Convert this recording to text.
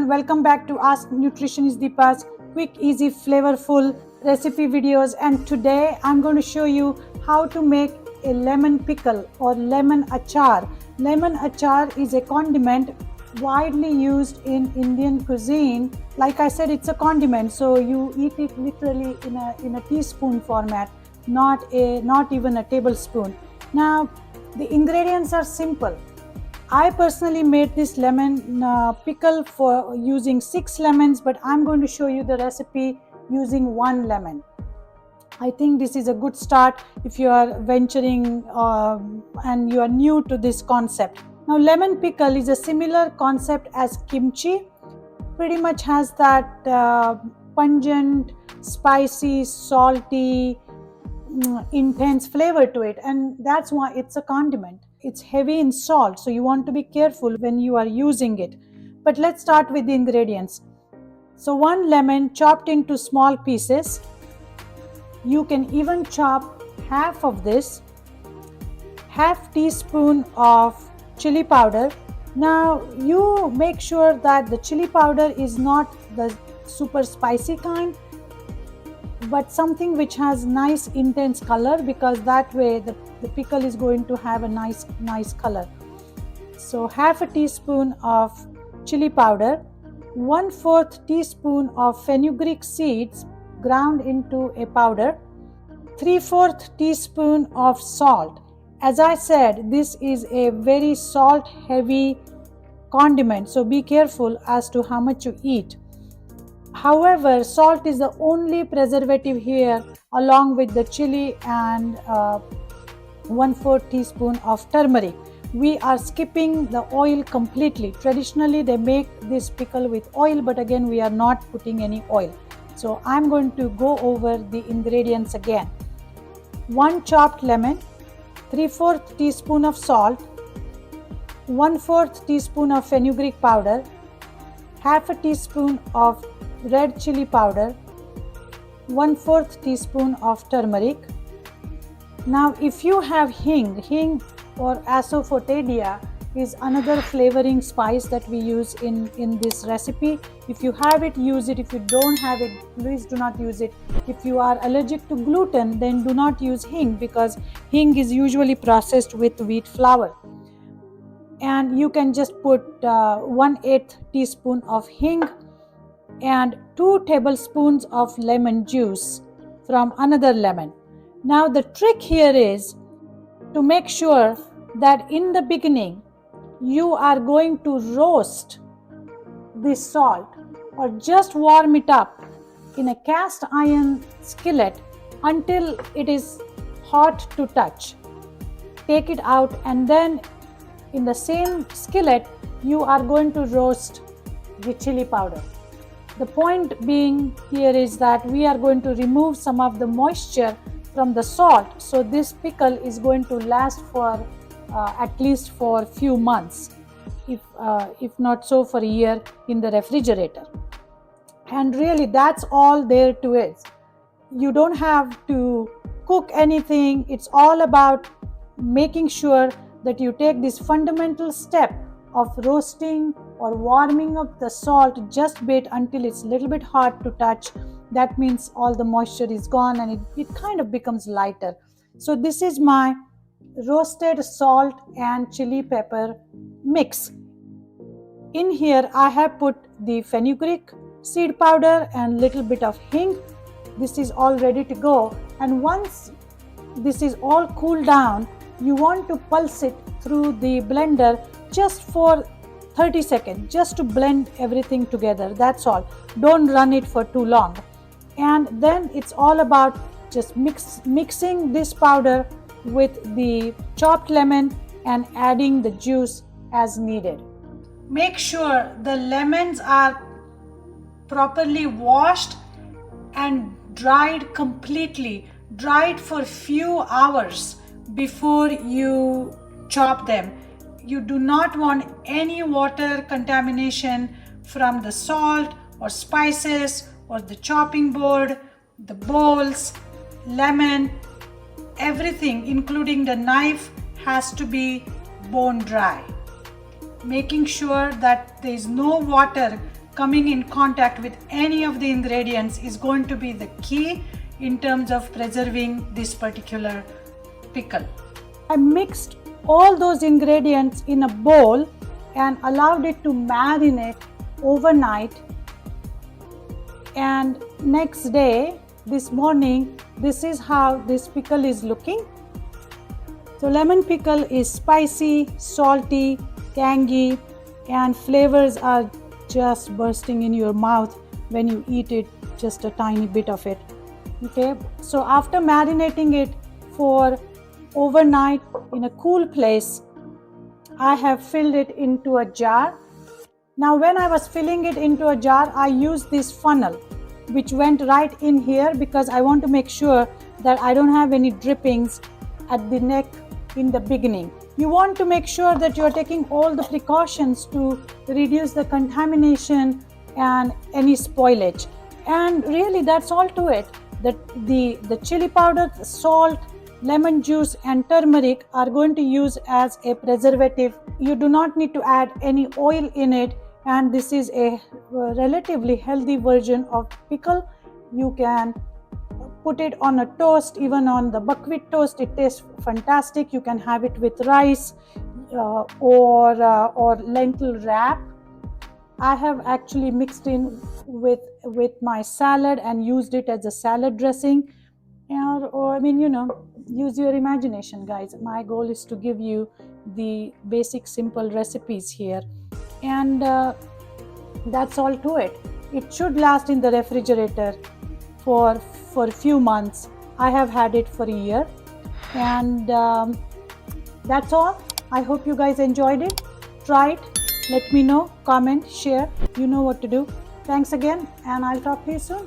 everyone, welcome back to Ask Nutritionist Deepa's quick, easy, flavorful recipe videos. And today I'm going to show you how to make a lemon pickle or lemon achar. Lemon achar is a condiment widely used in Indian cuisine. Like I said, it's a condiment, so you eat it literally in a teaspoon format, not even a tablespoon. Now, the ingredients are simple. I personally made this lemon pickle for using 6 lemons, but I'm going to show you the recipe using 1 lemon. I think this is a good start if you are venturing and you are new to this concept. Now, lemon pickle is a similar concept as kimchi. Pretty much has that pungent, spicy, salty, intense flavor to it, and that's why it's a condiment. It's heavy in salt, so you want to be careful when you are using it. But let's start with the ingredients. So 1 lemon chopped into small pieces. You can even chop half of this. Half teaspoon of chili powder. Now you make sure that the chili powder is not the super spicy kind, but something which has nice intense color, because that way the pickle is going to have a nice color. So half a teaspoon of chili powder, 1/4 teaspoon of fenugreek seeds ground into a powder, 3/4 teaspoon of salt. As I said, this is a very salt heavy condiment, so be careful as to how much you eat. However, salt is the only preservative here, along with the chili and 1/4 teaspoon of turmeric. We are skipping the oil completely. Traditionally, they make this pickle with oil, but again, we are not putting any oil. So I'm going to go over the ingredients again. 1 chopped lemon, 3/4 teaspoon of salt, 1/4 teaspoon of fenugreek powder, half a teaspoon of red chili powder, 1/4 teaspoon of turmeric. Now, if you have hing or asafoetida is another flavoring spice that we use in this recipe. If you have it, use it. If you don't have it, please do not use it. If you are allergic to gluten, then do not use hing, because hing is usually processed with wheat flour. And you can just put 1/8 teaspoon of hing and 2 tablespoons of lemon juice from another lemon. Now the trick here is to make sure that in the beginning you are going to roast this salt, or just warm it up in a cast iron skillet until it is hot to touch. Take it out, and then in the same skillet you are going to roast the chili powder. The point being here is that we are going to remove some of the moisture from the salt, so this pickle is going to last for at least for few months, if not so for a year in the refrigerator. And really, that's all there to it. You don't have to cook anything. It's all about making sure that you take this fundamental step of roasting or warming up the salt just a bit until it's a little bit hot to touch. That means all the moisture is gone and it kind of becomes lighter. So this is my roasted salt and chili pepper mix. In here I have put the fenugreek seed powder and little bit of hing. This is all ready to go, and once this is all cooled down, you want to pulse it through the blender just for 30 seconds, just to blend everything together. That's all. Don't run it for too long. And then it's all about just mixing this powder with the chopped lemon and adding the juice as needed. Make sure the lemons are properly washed and dried completely, dried for few hours before you chop them. You do not want any water contamination from the salt or spices or the chopping board, the bowls, lemon. Everything, including the knife, has to be bone dry. Making sure that there is no water coming in contact with any of the ingredients is going to be the key in terms of preserving this particular pickle. I mixed all those ingredients in a bowl and allowed it to marinate overnight, and next day, this morning, this is how this pickle is looking. So lemon pickle is spicy, salty, tangy, and flavors are just bursting in your mouth when you eat it, just a tiny bit of it. Okay, so after marinating it for overnight in a cool place, I have filled it into a jar. Now when I was filling it into a jar, I used this funnel which went right in here because I want to make sure that I don't have any drippings at the neck in the beginning. You want to make sure that you are taking all the precautions to reduce the contamination and any spoilage. And really that's all to it. The chili powder, the salt, lemon juice and turmeric are going to use as a preservative. You do not need to add any oil in it, and this is a relatively healthy version of pickle. You can put it on a toast, even on the buckwheat toast. It tastes fantastic. You can have it with rice or lentil wrap. I have actually mixed in with my salad and used it as a salad dressing. Or I mean, use your imagination, guys. My goal is to give you the basic simple recipes here, and that's all to it. It should last in the refrigerator for a few months. I have had it for a year, and that's all. I hope you guys enjoyed it. Try it, let me know, comment, share. You know what to do. Thanks again, and I'll talk to you soon.